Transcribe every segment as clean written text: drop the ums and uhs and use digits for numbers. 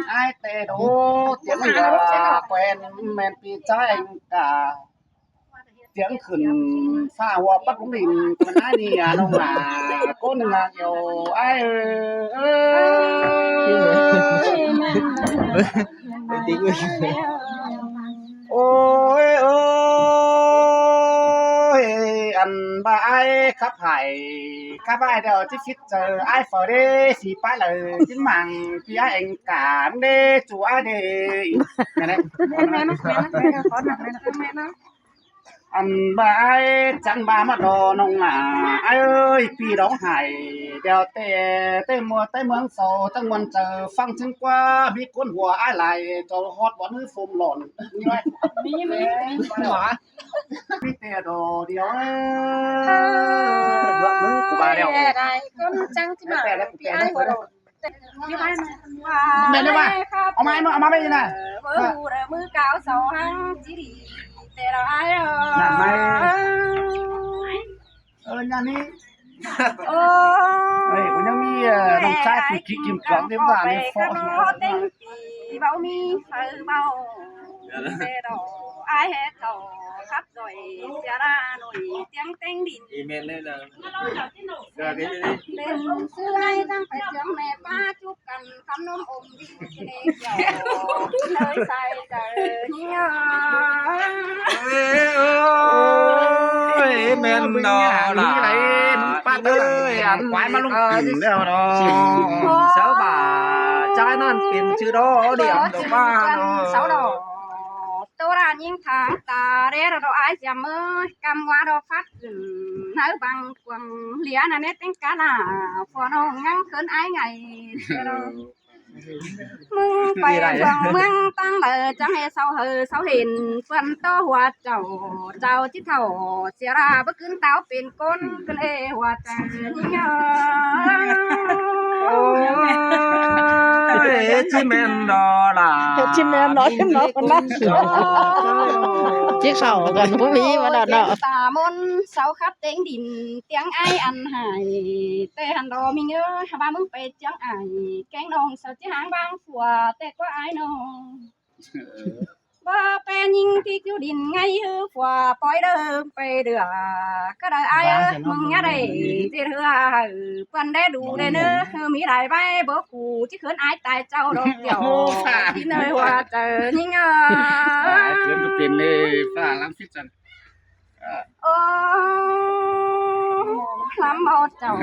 ai tê đố tiếng là quen men pi trái anh cả tiếng khẩn pha hoa bắc cũng đình còn ai đi à đâu mà cô đừng là nhiều ai ôi ôi ăn ba ai khắp hải khắp ai đều chỉ fit giờ ai phở đi xì pa lời chính màng thì ai anh cả đi chủ ai đi này này ăn ba ai chẳng ba mà đồ nông à ai ơi pi đóng hải đèo tê tê mùa tê mương sầu tê muôn chờ phăng chân qua biết cuốn hùa ai lại cho hót bón hư phùm lộn như vậy biết tê đồ điều của bà đèo con trăng chứ mà bị ai vừa rồi mẹ đâu mà ông ai bây giờ này mưa cao sầu hăng chỉ đi tê đâu ai làm mày nhà đi ơi của nhau mi đồng trai thì kịp kìm cõng đến vào này phò bao mi bao tê đâu ai hết thầu khắp rồi sẽ ra nổi tiếng tiếng đỉnh email lên là lên xưa ai đang phải chấm mẹ ba chút cần khăm nôm ôm đi nơi say đời nhớ ơi email đó là ba ơi ăn quái mà luôn đeo đó sáu bà trái nó tiền chữ đó điểm được ba sáu đồ tôi là những tháng ta để rồi ai chậm ơi cầm qua đồ phát nấu bằng quần lía là nét tiếng cá là phò nó ngăn cơn ái ngày mưng phải quần mưng tăng lời chẳng hề sau hình phần to hòa trầu chiếc thầu xia ra bất cứ táo tiền con cơn ê hòa trầu chim em đó là chim em nói chim nó còn lắm chiếc sầu gần phú mỹ mà đợt nọ tà môn sáu khắp tiếng đỉnh tiếng ai ăn hải tê hành đồ mình nhớ ba mưng pe chẳng ai cánh nông sao chỉ hàng bang phùa tê có ai nô ba pe nhìn thì chú đỉnh ngay hư phùa bói đơ pe được cái đời ai mừng nhá đây thì thưa quan đế đủ đây nữa mỹ đại bay bố cụ chứ khớn ai tài trâu đâu kiểu đi nơi hòa trời nhưng khớn được tiền đi pha lắm fit chân lắm bao trầu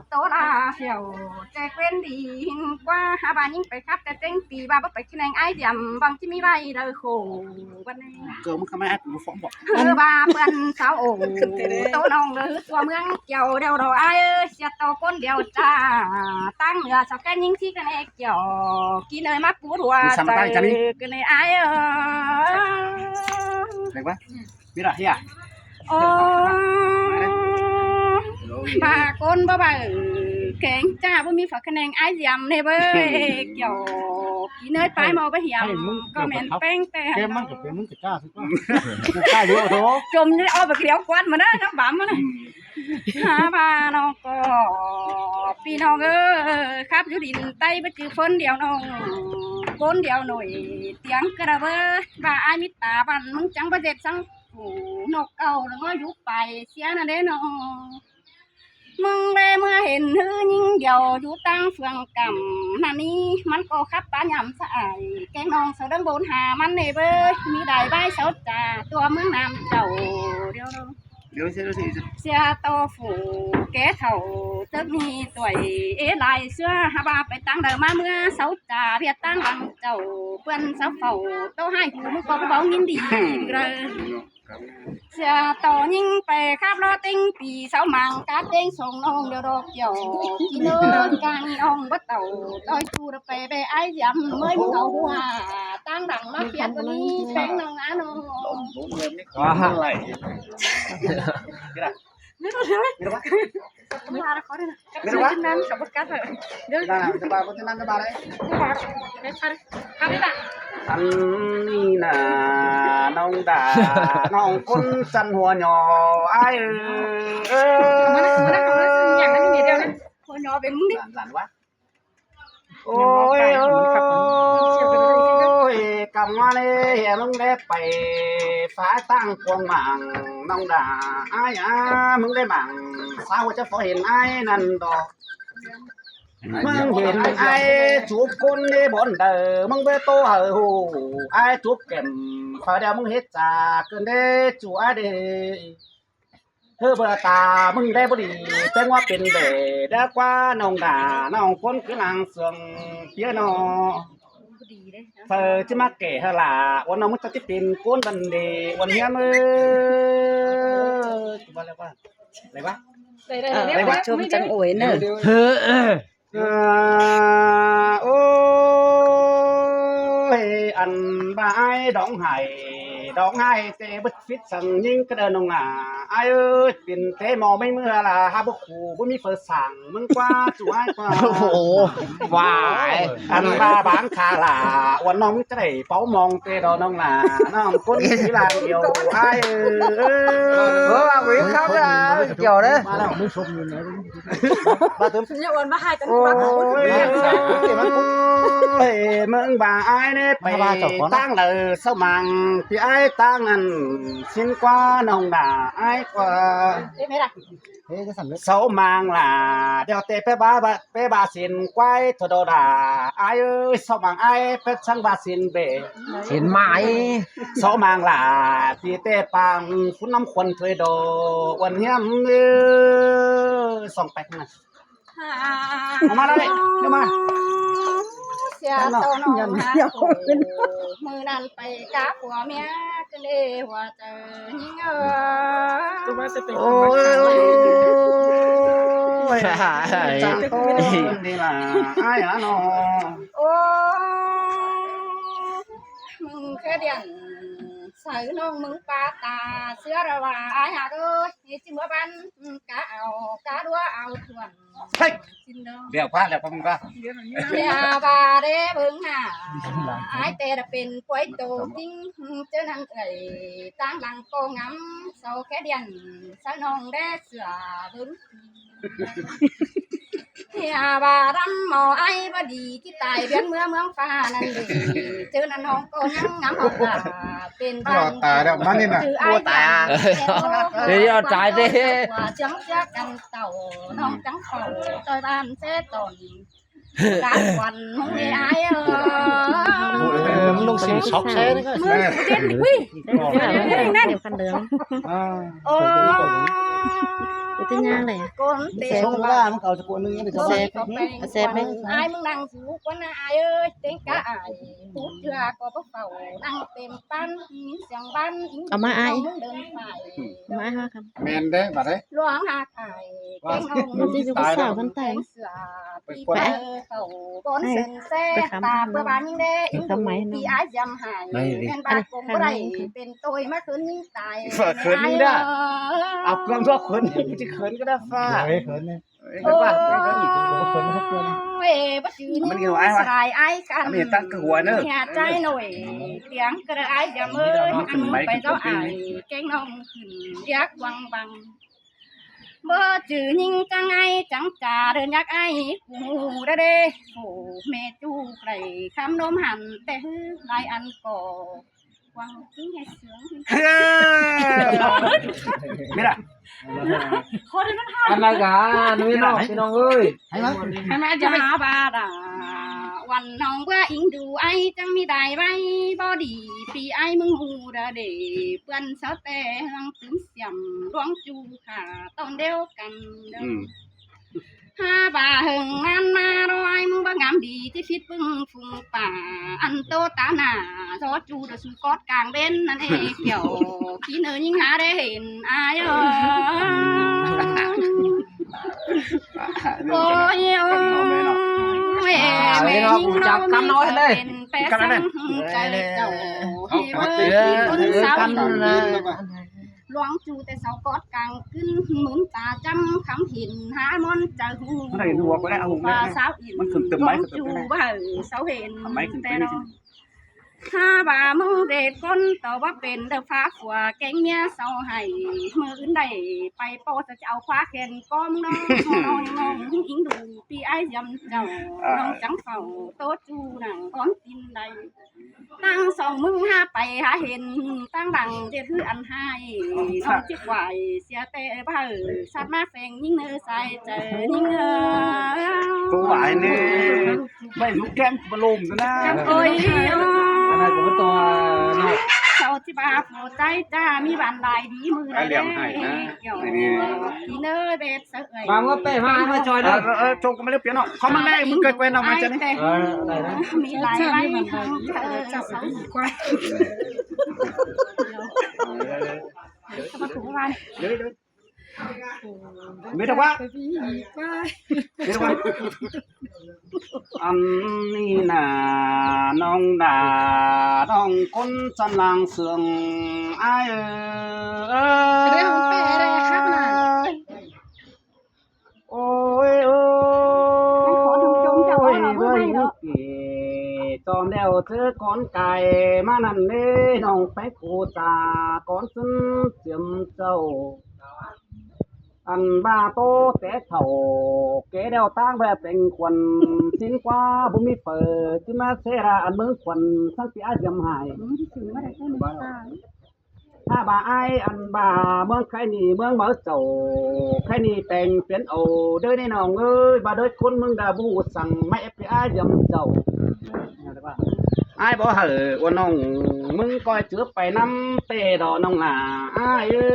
tố là hiểu trẻ quên đi qua hai bà những phải khắp cái tên tì ba bắt phải khi này ai giảm bằng chim bay đời khổ bên này cơm không ai cũng phóng bỏ ba bên sáu ổ tố nong lư qua mương chiều đeo đồ ai ơi xe tàu con đeo trà tăng nữa sao cái những chi cái này kiểu kia nơi mắt bút hòa trời cái này ai được quá biết là thế à bà con bà kén cha bố mi phải cái này ai dầm này bơi kiểu chỉ nơi phải màu cái hiểm comment beng tè cái mắt của cái muốn cái cha thôi cha đứa thôi trùm như ôi bực léo quát mà đó nó bấm mà này ha bà nó có pi nó ơ khắp dưới đình tay bất cứ phân đèo nó con đèo nổi tiếng cái đó bà ai mít tà bà mưng trắng bà dệt sang nọc cầu nó giúp bài xe nó đến nó mừng về mưa ห็นhư nhưng dầu chú tăng phường cầm naniมันก็ขับป้าหยำสะอายแกงนองเสาดังบนหามันเนเบยมีได้ใบเสาจ่าตัวเมืองน้ำเจ้าเดียวđiều gìเสียโตฝูแกเถ่าเติบมีตัวเอ๋ลายเสื้อหาบาไปตั้งเดิมมาเมื่อเสาจ่าเพียตั้งบังเจ้าเพื่อนเสาเฝ้าโตให้หูมึงก็เบายินดีเลยเสียต่อยิงไปครับรอติ้งปีเสามังกาเต้งส่งน้องเดียวดอกเกี่ยวกินเนื้อกางน้องบัดเต่าต้อยชูระไปไอ้ยำเมื่อมึงเอาหัวตั้งดังมาเปลี่ยนวันนี้แป้งน้องอ้าน้องว้าอะไร Mira apa? Mira ada kau ni. Mira apa? Sebut kata. Nah, coba buatin anda balik. Cari. Kami tak. Anh là nông đà nông con săn hùa nhỏ ai Mana nhàng cái gì đâu đấy. Hùa nhỏ về muốn đi. Giản quá. Ôi ơi. มึงได้ไปฟ้าตั้งกวงหมังน้องด่าอ้ายมึงได้หมังสาวจะพอเห็นอ้ายนั่นดอกมึงเห็นอ้ายจูบคนในบนเด้อมึงไปโตเหอหูอ้ายจูบเก็มขอเดียวมึงเฮ็ดจากเกินได้จูอ้ายเด้เธอเบื่อตามึงได้บ่ดีแต่ว่าเป็นเด้ได้กว่าน้องด่าน้องคนคือนางเสืองเปียนอ ดีเด้ เธอจะมาแก่ฮะล่ะวันน้องมึงจะเป็นก้นบันเดวันเนี้ยมือว่าอะไรวะอะไรวะ ได้ว่าชมจังโอยเนอะ โอ้ยอันบายดองไห้เตะบึดฟิตสั่งยิงกระเดินงาไอ้เอ้ยเป็นเตะมอไม่เมื่อล่ะฮะบุคูบุมีเฟิร์สั่งมึงกว่าจุ๋ยกว่า โอ้โหวาย อันบาบางคาล่ะวันน้องจะได้เป้ามองเตะดอน้องล่ะน้องคนที่ลางเดียวไอ้วิ่งเข้าได้เกี่ยวเด้ มาแล้วมึงชมอยู่ไหนมาถึง เนี่ยวันมาหายจัง โอ้ยมึงบ่าไอ้เนี่ยไปตั้งเลยสมังที่ไอ้ตั้งนั่นสิ้นกว่าน้องด่าไอ้กว่า ได้ไหมล่ะ สมังล่ะเดี๋ยวเตะไปบาสินกวายทอดด่าไอ้เอ้ยสมังไอ้เป็ช่างบาสินเบ เห็นไหม สมังล่ะที่เตะปังคุณน้ำควนถวยโดวันเฮียมส่องไปข้างหน้าเอามาแล้วเลยเดี๋ยวมา เสียโตน้องหามือนั่นไปกาผัวเมียก็เลยว่าเจอยิงตัวมาจะเป็น โอ้ยจังโตนี่ล่ะไอ้อะน้อ โอ้มึงแค่เดียนใส่น้องมึงปาตาเสื้อระว่าไอ้หาเอ้ยนี่จิเมื่อบันกะเอากะดัวเอาทวน เฮ้ย จินเนาะ เดี๋ยวพลาดแล้วมึงก็ อย่าบาเด้เบิ่งหาไอ้แต่ละเป็นป่วยโตจริงเจ้านั่นเอ่ยตั้งหลังโกงำเสาแค่เดียนสะนองได้เสือเบิ่งอย่าบารำหมอไอ้บ่ดีที่ตายเบียนเมืองฟ้านั่นเด้เจอนั่นน้องก็ยังงำเอาตาเป็นบ้าน ตายแล้วมันนี่น่ะ ตัวตาย เดี๋ยวตายเด้ จังจะกันเต่าน้องจังเต่าต่อยบ้านเสตนกลางวันมึงไม่อายมึงลงเสียงช็อกแซ่เลย มึงเจ็ดดิวิ นั่นเดี๋ยวคันเดิม โอ้ ไปที่ย่างเลย ก้นเตะ ช่วงล่ามันเก่าจะปวดนึงนี่ เซฟไหมอายมึงนั่งสูกว่าน่าอายเอ้ยเต็งกะอายพูดเจือก็บ่เฝ้านั่งเต็มปั้นเสียงบ้านมึงเดินไป มาฮะครับ แมนเด้บัดเด้ หลวงหาไก่เต็งห้อง มันจะอยู่สาวคนแต่ง เสือปีเปเต่าบนเส้นเส้ตาเพื่อบ้านยิ่งเด้อิงดูปีอายยำหายเป็นบ้านกลมไรเป็นตัวมาคืนยิ่งตาย เอาเครื่องทั่วคนมันจะเขินก็ได้ฟ้าเขินเนี่ย โอ้ยบัดยืนสายไอ้กันอย่าใจหน่อยเสียงกระไอ้อย่ามืออันไปเจ้าไอ้แกงน้องขึ้นยักวังบังเมื่อจือยิงจังไงจังจ่าเดินยักไอ้กูได้เด้โอ้แม่จูไก่คำนมหันแต่ฮือลายอันก่อวังทิ้งให้เสือง นี่แหละ คนมันหา อันไหนกันพี่น้องเอ้ย ให้มา ให้มาจะหาบาดาวันน้องว่าอิงดูไอ้จังมีได้ไว้บ่ดีปีไอ้มึงหูดาเดเปื้อนเสาแต่หังตึงเสียมร้องจูขาตอนเดียวกันเด้อหาบาหึงงานมาร้อยมึงบ่งามดีที่ฟิตปึ้งฟุงป่าอันโตตาหน้าซอจูดสุกอดกลางเบ้นนั่นเองเกี่ยวพี่เนยยิ่งหาได้เห็นอายโอ้ยโอ้ยแม่ยิ่งน้องมีเป็นแปะสังใจเจ้าให้เบิ่งคนสาวหลวงจูแต่เสากอดกลางขึ้นหมุนตาจำคำหินหามอนจะหูฟ้าสาวอินหลวงจูบ่เสาเห็นแต่น้องถ้าบ่ามึงเด็ดคนต่อว่าเป็นเด้อฟ้าขัวแกงเมียเสาให้มืออื่นได้ไปโปจะเอาคว้าแขนก้อมน้องน้องอิงดูปีไอ้ยำเจ้าน้องจังเฝ้าโตจูหนังก้อนตินใด ตั้งสองมือหาไปหาเห็นตั้งดังเจคืออันให้น้องจิกไหวเสียแต่บ้าสัตว์มาแฝงยิ่งเนื้อใส่เจอยิ่งเนื้อ ผู้หวายนี่ไม่รู้แก้มบลมกันนะ โอ้ย อะไรก็ตัวเนาะ เจ้าที่บาโปรใจจ้ามีบ้านลายดีมือเกี่ยวที่เนื้อเบ็ดเสย บางว่าเป้มาจอยเด้อ จงก็ไม่ได้เปลี่ยนหรอกเขามาแล่มึงเกิดเวรเอามาจะนี่ อะไรนะ มีหลายไร่ทั้งเจ้าสาวควายจะมาถูกว่า เดี๋ยวไม่ถูกว่าไม่ถูกว่าอันนี้น่ะน้องด่าน้องคนสำลังเสื่องไอ้เรื่องแปลอะไรครับน่ะโอ้ยโอ้ยด้วยนุกีจอมแล้วเธอก้อนไก่มานั่นเด้น้องไปกูจาก้อนซึ่งเจียมเจ้าอันบ้าโตแต่เถ่าเกเดวตั้งแบบเป็นควันสิ้นกว่าบุมีเปิดที่มาเสราอันเมืองควันทั้งปีอาจยำหายถ้าบ่าไออันบ่าเมืองใครนี่เมืองเมืองเจ้าใครนี่แต่งเปลี่ยนเอาเด้อในน้องเอ้ยบ่าเด้อคนมึงด่าบูสั่งไม่เอฟพีอายำเจ้าไอ้บ่เหอะว่าน้องมึงก้อยเจือไปน้ำเตะดอกน้องหล่าไอ้เอ้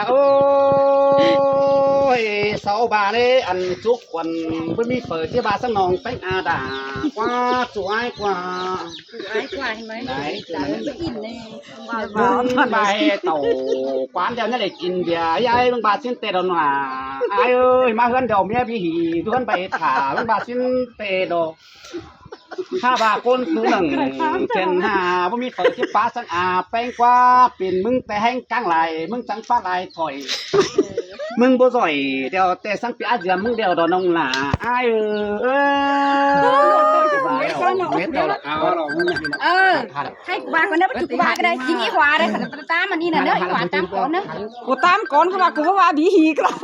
โอ้ยเสาบาเลยอันจุกวันเพิ่นมีเปิดที่บาสังนองเป็นอาดากว่าสวยกว่า ไอ้ควายเห็นไหมแต่ไม่อินเลย มึงบาเฮเต่ากวานเดียวนี่ได้กินเบียร์ยายมึงบาสินเตะดอกหน่าไอ้เอ้ยมาเฮือนเดี๋ยวเมียพี่หีเฮือนไปถ่ามึงบาสินเตะดอกถ้าบาคนคือหนึ่งเช่นหาบ่มีเปิดที่ฟ้าสังอาแป้งกว่าปิ่นมึงแต่แห้งกลางไหลมึงจังฟ้าไหลถอยมึงบ่จ่อยเดี๋ยวแต่สังปีอาเจียมึงเดี๋ยวดอนองหล่าอ้ายเม็ดเดียวละเอาเรามึง ให้กูบาคนนั้นไปกูบาก็ได้ยิงอีขวาได้ขันตามมันนี่นะเด้ออีขวาตามก่อนนะ กูตามก่อนเขาว่ากูว่าบีหีกลับ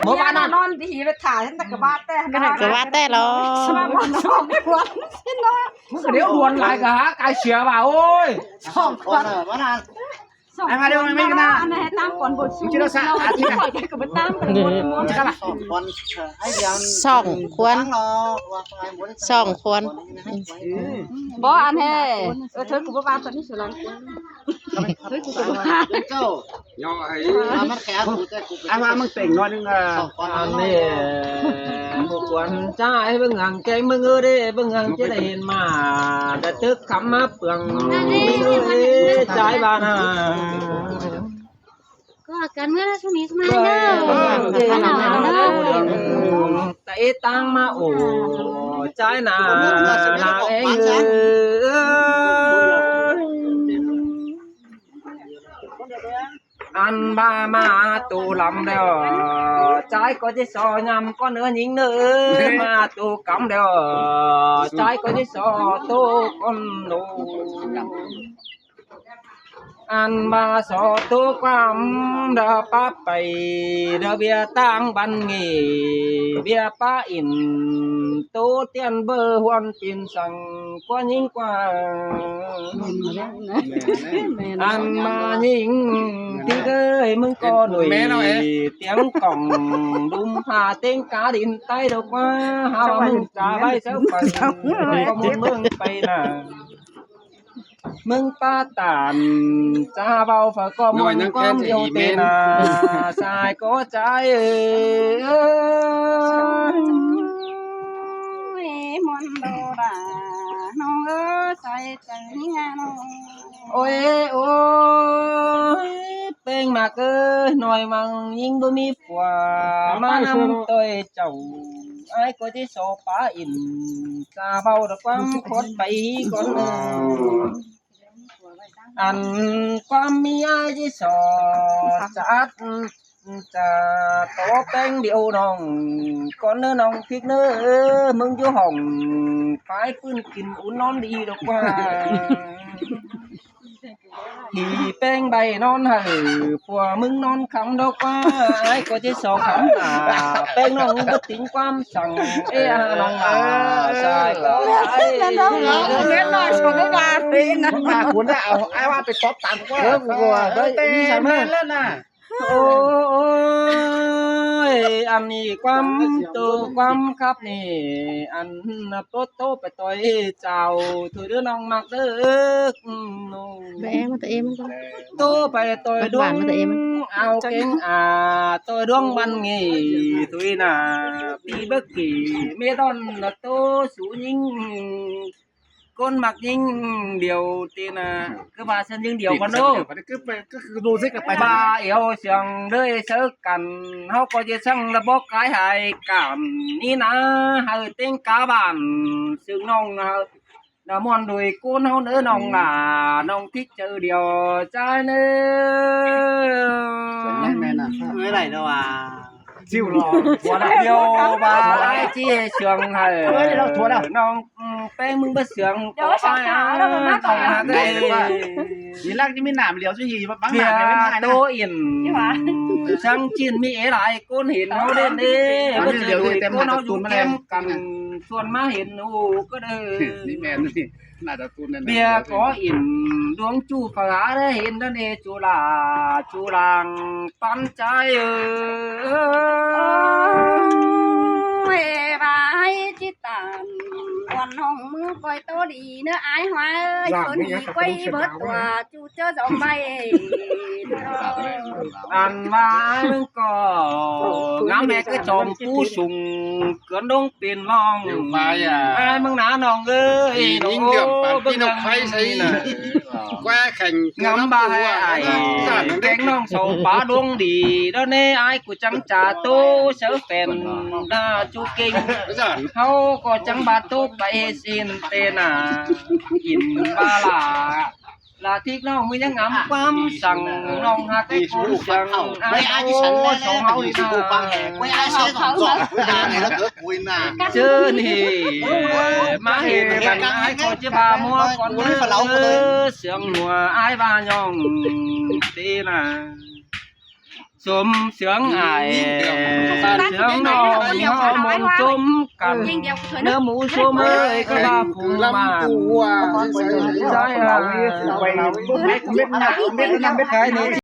เมื่อวานนอนบีหีไปถ่ายฉันตะกบาแต่ ก็ว่าแต่เรา สมาวันสองไม่ควรสิเนาะ มึงก็เดี๋ยวดวนหลายกะกายเสียบ่าโอ้ย สองคนว่านานไอ้มาเดี๋ยวไม่กันนะ อันไหนตามก่อนบทสู้ จิโรซะอาทิตย์ ปล่อยใจกับตามไปหมดหมด จะกันล่ะ สองควรสองควร บ่อันแท้เธอกูบ่ว่าตอนนี้สุรัง เจ้าย่อไอ้มันแข็งไอ้มามึงเต่งน้อยนึงอ่ะ อันนี้บุกวนจ้าไอ้เบิ่งหังใจมึงเอ้ยเบิ่งหังจะได้เห็นมาแต่ตึกคำมาเปลืองใจบ้าน ก็กันเมื่อช่วงนี้สมัย เด้ เด้อ แต่ตังมาโอ้ใจหนาเองอันบ้ามาตูลำเดียวใจก็จะสอยำก็เนื้อหญิงเนื้อมาตูกำเดียวใจก็จะสอตูคนดูอันบาสอตุความเดาป้าไปเดาเบียตังบันงีเบียป้าอินตูเตียนเบอร์หวนปินสังกว่ายิ่งกว่าอันมายิ่งที่เคยมึงก็หนุ่ยเตียงกล่องดุมหาเต็งกาดินใต้ดอกว่าหามึงจะไปเส้าฝันก็มึงไปน่ะมึงป้าตานจ้าเบาฝากก็มึงความเดียวเตนาสายก็ใจมอนโดราน้องเอ้ยใส่ใจงานน้อง โอ้ยโอ้ยเป็นมากเอ้ยหน่อยมังยิ่งบ่มีผัวมานำตัวเจ้าไอ้ก็ที่โซปาอินจ้าเบาดอกความคดไปก่อนอันความมีไอ้ที่สอจัดจะโตเป็นเดียวน้องก่อนเนื้อน้องพริกเนื้อมึงอยู่ห้องไฟปืนกินอุ่นนอนดีดอกว่า thì bên bay non hở củaมึงnon khắm đâu quá ai có chế sầu khắm à bên non bất tính quan sằng ê non à sai có ai เล่นลอยชมบาเลยนะ มาคุณน่ะเอาไอ้ว่าไปตบตามก็เต้แม่เล่นน่ะ ôi anh đi quắm từ quắm khắp nè anh tốt tốt phải tôi chào thôi đứa nong mặc nước Để em tụi em con. tôi phải tôi Bắt bản mà tụi em. áo kính à tôi đuông văn nghỉ tôi là đi bất kỳ mê đòn là tôi sú nhưng con mặc nhưng điều tiền là cứ bà sân nhưng điều con đâu ก็คือดูซิกับไป bà yêu sương đời sớ cằn hao có gì sang là bóc cái hài cảm ní ná hơi tên cá bản sương nông là mòn đùi cuốn hao nữa nông là nông thích chơi điều trai nữa แม่น่ะ mới này đâu à ซิวรอ của là điều bà ai chi sương hài nông bé mừng bất sương có ai à cái ยีรักที่ไม่หนามเหลียวช่วยยีบางห Bia นามไม่ได้นะ tô yên sang chiên mỹ lại côn hiện nó đến đi Nó bất đi chợt liều đi đuổi tem côn hạt nó tụt dùng mà kem đem. cầm xuân má hiện u có đời นี่แม่นี่น่าจะตุนนั่น bia có yên đuông chu phá đấy hiện đó nè chu làng pan trái ôi bà hay chỉ tàn còn hồng mưa coi tô đi nữa ái hoa ơi con đi quay bớt tòa chú chớ dòng bay ăn vai vẫn có ngắm mẹ cái chòm cú sùng cơn đông tiền long ไปอ่ะ ai mừng ná nòng ơi ยิ่งเดือดปากพี่นกไฟใส่น่ะแกว้แข่ง ngắm ba ai cánh nòng sầu bá đuông đi đó nè ai của trắng trà tô sớ phèn đa chu kinh ก็จะ hau có trắng ba tô bay xin tên à in ba là thích nòng mới ngắm quắm sằng nòng hạt cái cuốn sằng ai ô sầu hau đi nào quay ai sẽ không giỏi quay đà này nó cỡ quên nà chứ nì má hề bạn ai có chứ bà mua con nhớ sương mùa ai ba nhong tên à xôm sướng ai sướng nó nhỏ mong chôm cầm nơ mũ xôm ơi các bà phụ mà trái à quay biết biết biết cái này